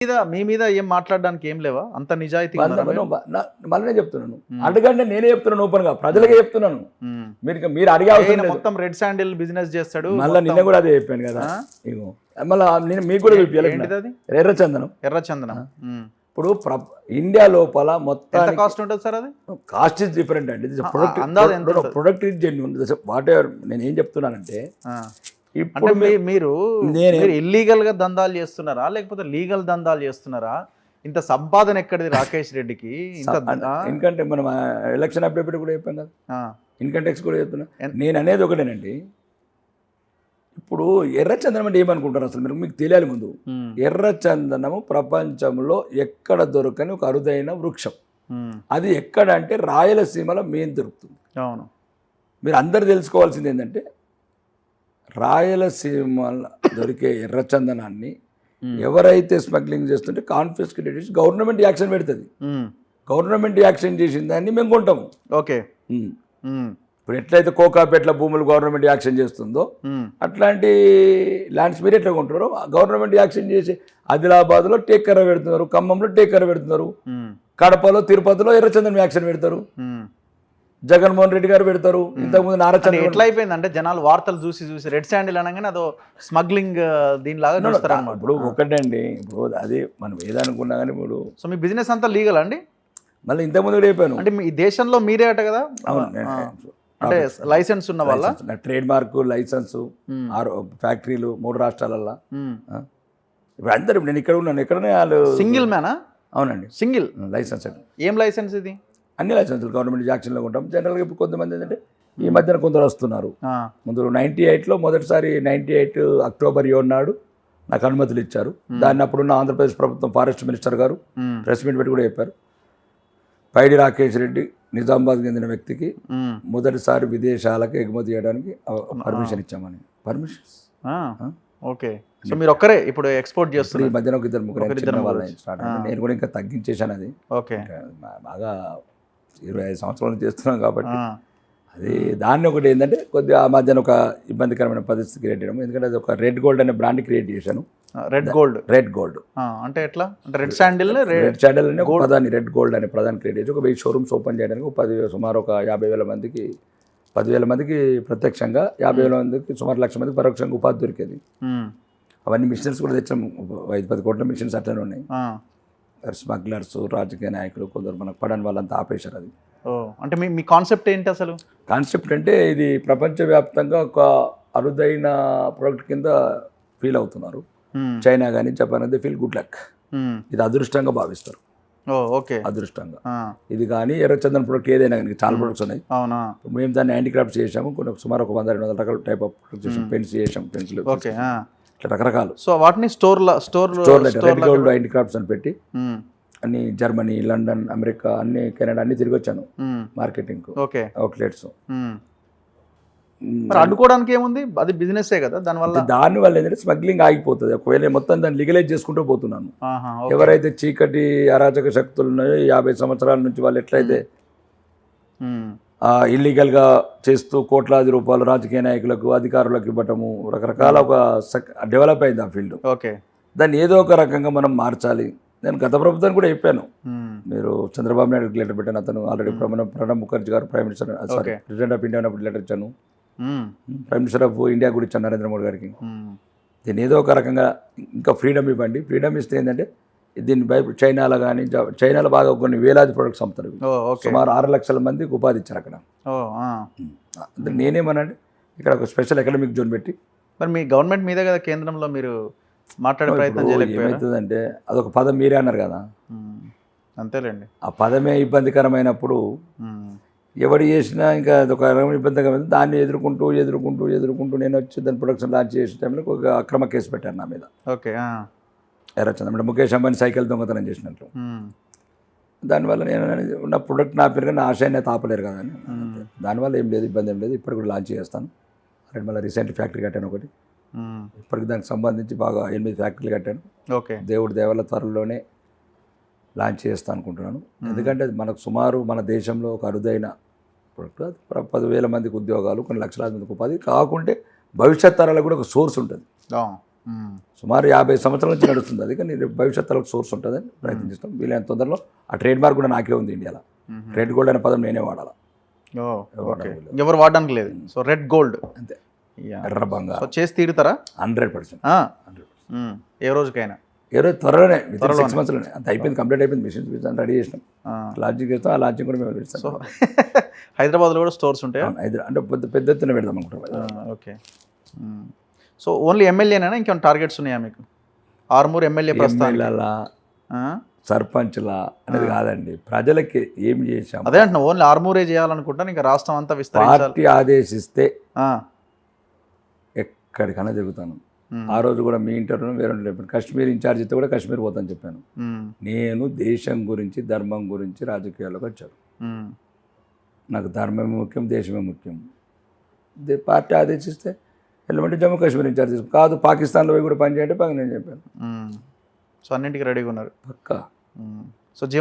మీ మీద ఏం మాట్లాడడానికి ఏం లేవా? అంత నిజాయితీ మళ్ళీ చెప్తున్నాను, అడగండి, నేనే చెప్తున్నాను, ఓపెన్ గా ప్రజలకే చెప్తున్నాను. మీరు అడిగే అవసరం లేదు. మొత్తం రెడ్ శాండిల్ బిజినెస్ చేస్తాడు. మళ్ళీ నిన్న కూడా అదే చెప్పాను కదా. మళ్ళీ నేను మీకు కూడా చూపించాలి, ఎర్రచందనం. ఎర్రచందనం ఇప్పుడు ఇండియా లోపల మొత్తం కాస్ట్ ఉంటుంది సార్? అది కాస్ట్ ఇస్ డిఫరెంట్ అండి. Product is genuine. What ever నేను ఏం చెప్తున్నానంటే, ఇప్పుడు మీరు ఇల్లీగల్ గా దందాలు చేస్తున్నారా లేకపోతే లీగల్ దందాలు చేస్తున్నారా? ఇంత సంపాదన ఎక్కడిది రాకేష్ రెడ్డికి? ఎందుకంటే మనం ఎలక్షన్ అప్పుడు కూడా చెప్పాం కదా, ఇన్కమ్ ట్యాక్స్ కూడా చెప్తున్నా. నేను అనేది ఒకటేనండి, ఇప్పుడు ఎర్రచందనం అంటే ఏమనుకుంటారు అసలు మీకు తెలియాలి ముందు. ఎర్రచందనము ప్రపంచంలో ఎక్కడ దొరకని ఒక అరుదైన వృక్షం. అది ఎక్కడ అంటే రాయలసీమలో మెయిన్ దొరుకుతుంది. అవును. మీరు అందరు తెలుసుకోవాల్సింది ఏంటంటే, రాయలసీమలో దొరికే ఎర్రచందనాన్ని ఎవరైతే స్మగ్లింగ్ చేస్తుంటే కాన్ఫిస్కేట్ చేసి గవర్నమెంట్ యాక్షన్ పెడుతుంది. గవర్నమెంట్ యాక్షన్ చేసిన దాన్ని మేము కొంటాము. ఓకే. ఇప్పుడు ఎట్లయితే కోకాపేట్ల భూములు గవర్నమెంట్ యాక్షన్ చేస్తుందో అట్లాంటి ల్యాండ్స్ మీరు ఎట్లా కొంటారో గవర్నమెంట్ యాక్షన్ చేసి ఆదిలాబాద్లో టేకర పెడుతున్నారు, ఖమ్మంలో టేకర పెడుతున్నారు, కడపలో తిరుపతిలో ఎర్రచందనం యాక్షన్ పెడతారు, జగన్మోహన్ రెడ్డి గారు పెడతారు. ఇంతకుముందు నారచంద్ర ఎట్లా అయిపోయిందంటే జనాలు వార్తలు చూసి రెడ్ శాండిల్ అనగానే అదో స్మగ్లింగ్ దీనిలాగా చూస్తారు. ఇప్పుడు ఒకటండి, ఇప్పుడు అది మనం ఏదనుకున్నా కానీ ఇప్పుడు సో మీ బిజినెస్ అంతా లీగల్ అండి? మళ్ళీ ఇంతకుముందు కూడా చెప్పాను, అంటే మీ దేశంలో మీరే అట కదా, అంటే లైసెన్స్ ఉన్న వాళ్ళ ట్రేడ్ మార్క్ లైసెన్సు 6 ఫ్యాక్టరీలు 3 రాష్ట్రాలల్లో. ఇప్పుడు అందరు నేను ఇక్కడ ఉన్నాను, ఎక్కడనే వాళ్ళు సింగిల్ మ్యానా? అవునండి, సింగిల్ లైసెన్స్ అండి. ఏం లైసెన్స్ ఇది? అన్ని లైసెన్సులు గవర్నమెంట్ యాక్షన్లో ఉంటాం. జనరల్గా ఇప్పుడు కొంతమంది ఏంటంటే ఈ మధ్యన కొందరు వస్తున్నారు. ముందు 98లో మొదటిసారి 98 అక్టోబర్ 7 నాడు నాకు అనుమతులు ఇచ్చారు. దాన్ని అప్పుడున్న ఆంధ్రప్రదేశ్ ప్రభుత్వం ఫారెస్ట్ మినిస్టర్ గారు ప్రెస్ మీట్ పెట్టి కూడా చెప్పారు, పైడి రాకేష్ రెడ్డి నిజామాబాద్ చెందిన వ్యక్తికి మొదటిసారి విదేశాలకు ఎగుమతి చేయడానికి పర్మిషన్ ఇచ్చామని. Permissions okay. సో మీరు ఒక్కరే ఇప్పుడు ఎక్స్పోర్ట్ చేస్తారు? ఈ మధ్యన ఒక 2-3 వాళ్ళని స్టార్ట్ అయ్యింది. నేను కూడా ఇంకా తగ్గించేశాను అది. ఓకే. బాగా 25 సంవత్సరాలు చేస్తున్నాం కాబట్టి అది దాన్ని ఒకటి ఏంటంటే కొద్దిగా ఆ మధ్యన ఒక ఇబ్బందికరమైన పరిస్థితి క్రియేట్ చేయడం. ఎందుకంటే అది ఒక రెడ్ గోల్డ్ అనే బ్రాండ్ క్రియేట్ చేశాను. రెడ్ గోల్డ్ అంటే ఎట్లా? అంటే రెడ్ శాండిల్ అనే ఒక పదాన్ని, రెడ్ గోల్డ్ అనే పదాన్ని క్రియేట్ చేసి ఒక 1000 షోరూమ్స్ ఓపెన్ చేయడానికి సుమారు ఒక 50,000 మందికి 10,000 మందికి ప్రత్యక్షంగా, 50,000 మందికి సుమారు 1,00,000 మందికి పరోక్షంగా ఉపాధి దొరికేది. అవన్నీ మిషన్స్ కూడా తెచ్చాము, 5-10 కోట్ల మిషన్స్ అట్లనే ఉన్నాయి. స్మగ్లర్స్, రాజకీయ నాయకులు కొందరు మనకు పడని వాళ్ళంతా ఆపేశారు అది. అంటే మీ కాన్సెప్ట్ ఏంటి అసలు? కాన్సెప్ట్ అంటే ఇది ప్రపంచవ్యాప్తంగా ఒక అరుదైన ప్రోడక్ట్ కింద ఫీల్ అవుతున్నారు. చైనా కానీ జపాన్ అయితే ఫీల్ గుడ్ లక్, ఇది అదృష్టంగా భావిస్తారు. ఓకే, అదృష్టంగా. ఇది కానీ ఎర్రచందనం ప్రోడక్ట్ ఏదైనా కానీ చాలా ప్రొడక్ట్స్ ఉన్నాయి. మేము దాన్ని హ్యాండిక్రాఫ్ట్స్ చేసాము, కొన్ని సుమారు ఒక 100-200 రకాల టైప్ ఆఫ్ ప్రొడక్ట్స్ చేసాం. పెన్స్ చేసాం, పెన్సిల్, ఇట్లా రకరకాలు. సో వాటిని స్టోర్ రెడ్ గోల్డ్ హ్యాండిక్రాఫ్ట్స్ అని పెట్టి అన్ని జర్మనీ, లండన్, అమెరికా, అన్ని కెనడా అన్ని తిరిగి వచ్చాను మార్కెటింగ్ అవుట్లెట్స్. అడ్డుకోవడానికి ఏముంది, అది బిజినెస్ కదా. దానివల్ల ఏంటంటే స్మగ్లింగ్ ఆగిపోతుంది. ఒకవేళ మొత్తం దాన్ని లీగలైజ్ చేసుకుంటూ పోతున్నాను. ఎవరైతే చీకటి అరాచక శక్తులు ఉన్నాయో 50 సంవత్సరాల నుంచి వాళ్ళు ఎట్లయితే ఇల్లీగల్గా చేస్తూ కోట్లాది రూపాయలు రాజకీయ నాయకులకు, అధికారులకు ఇవ్వటము, రకరకాల ఒక డెవలప్ అయింది ఆ ఫీల్డ్. దాన్ని ఏదో ఒక రకంగా మనం మార్చాలి. నేను గత ప్రభుత్వాన్ని కూడా చెప్పాను, మీరు చంద్రబాబు నాయుడు లెటర్ పెట్టాను. అతను ఆల్రెడీ ప్రణబ్ ముఖర్జీ గారు prime minister, sorry president of India ఉన్నప్పుడు లెటర్ ఇచ్చాను. ప్రైమ్ మినిస్టర్ ఆఫ్ ఇండియా కూడా ఇచ్చాను నరేంద్ర మోడీ గారికి. దీన్ని ఏదో ఒక రకంగా ఇంకా ఫ్రీడమ్ ఇవ్వండి. ఫ్రీడమ్ ఇస్తే ఏంటంటే దీన్ని చైనాలో కానీ, చైనాలో బాగా కొన్ని వేలాది ప్రొడక్ట్స్ అమ్ముతారు. సుమారు 6 లక్షల మందికి ఉపాధి ఇచ్చారు అక్కడ. అంటే నేనేమనంటే ఇక్కడ ఒక స్పెషల్ ఎకనామిక్ జోన్ పెట్టి, మరి మీ గవర్నమెంట్ మీదే కదా కేంద్రంలో, మీరు మాట్లాడే ప్రయత్నం ఏమవుతుందంటే అదొక పదం మీరే అన్నారు కదా. అంతేలేండి, ఆ పదమే ఇబ్బందికరమైనప్పుడు ఎవడు చేసినా ఇంకా అదొక ఇబ్బందికరమైన దాన్ని ఎదుర్కొంటూ నేను వచ్చి దాని ప్రొడక్షన్ లాంచ్ చేసే టైంలో ఒక అక్రమ కేసు పెట్టారు నా మీద. ఓకే. ఎర్రచందనం అంటే ముఖేష్ అంబానీ సైకిల్ దొంగతనం చేసినట్లు. దానివల్ల నేను ఉన్న ప్రొడక్ట్ నా పేరు కానీ ఆశయాన్ని తాపలేరు కదా అని. దానివల్ల ఏం లేదు, ఇబ్బంది ఏం లేదు. ఇప్పటికి కూడా లాంచ్ చేస్తాను. అక్కడ మళ్ళీ రీసెంట్ ఫ్యాక్టరీ కట్టాను ఒకటి. ఇప్పటికి దానికి సంబంధించి బాగా 8 ఫ్యాక్టరీలు కట్టాను. దేవుడి దేవాల త్వరలోనే లాంచ్ చేస్తాను అనుకుంటున్నాను. ఎందుకంటే మనకు సుమారు మన దేశంలో ఒక అరుదైన ప్రొడక్ట్, 10,000 మందికి ఉద్యోగాలు, కొన్ని లక్షలాది మందికి ఉపాధి కాకుంటే భవిష్యత్ తరాలకు కూడా ఒక సోర్స్ ఉంటుంది. సుమారు 50 సంవత్సరాల నుంచి నడుస్తుంది అది, కానీ రేపు భవిష్యత్తులో సోర్స్ ఉంటుందని ప్రయత్నిస్తాం. వీలైన తొందరలో ఆ ట్రేడ్ మార్క్ కూడా నాకే ఉంది ఇండియాలో. రెడ్ గోల్డ్ అనే పదం నేనే వాడాలి, ఎవరు వాడడానికి లేదు. సో రెడ్ గోల్డ్ అంతే, ఎర్ర బంగారం. సో చేసి తీరుతారా? 100%. ఏ రోజుకైనా? ఏ రోజు త్వరలోనే, 6 monthsలోనే అంత అయిపోయింది, కంప్లీట్ అయిపోయింది. మిషన్స్ రెడీ చేసినాం, లాంచింగ్ చేస్తాం. ఆ లాంచింగ్ కూడా మేము పెడతాం. సో హైదరాబాద్లో కూడా స్టోర్స్ ఉంటాయి అంటే పెద్ద ఎత్తున పెడదాం అనుకుంటాం. ఓకే. సో ఓన్లీ ఎమ్మెల్యేనా, ఇంకేమైనా టార్గెట్స్ ఉన్నాయా మీకు? ఆర్మూర్ ఎమ్మెల్యే ప్రస్తావన సర్పంచ్లా అనేది కాదండి, ప్రజలకి ఏం చేశాం అదే అంటున్నా. ఓన్లీ ఆర్మూరే చేయాలనుకుంటాను, ఇంకా రాష్ట్రం అంతా విస్తరించాలి. పార్టీ ఆదేశిస్తే ఎక్కడికైనా తిరుగుతాను. ఆ రోజు కూడా మీ ఇంటర్వ్యూలో వేరే చెప్పాను, కాశ్మీర్ ఇన్ఛార్జ్ అయితే కూడా కాశ్మీర్ పోతాను చెప్పాను. నేను దేశం గురించి, ధర్మం గురించి రాజకీయాల్లోకి వచ్చాను. నాకు ధర్మమే ముఖ్యం, దేశమే ముఖ్యం. పార్టీ ఆదేశిస్తే వెళ్ళమంటే జమ్మూ కాశ్మీర్ ఇన్ఛార్జ్ కాదు, పాకిస్తాన్లో పోయి కూడా పనిచేయంటే పని నేను చెప్పాను. సో అన్నింటికి రెడీగా ఉన్నారు పక్కా.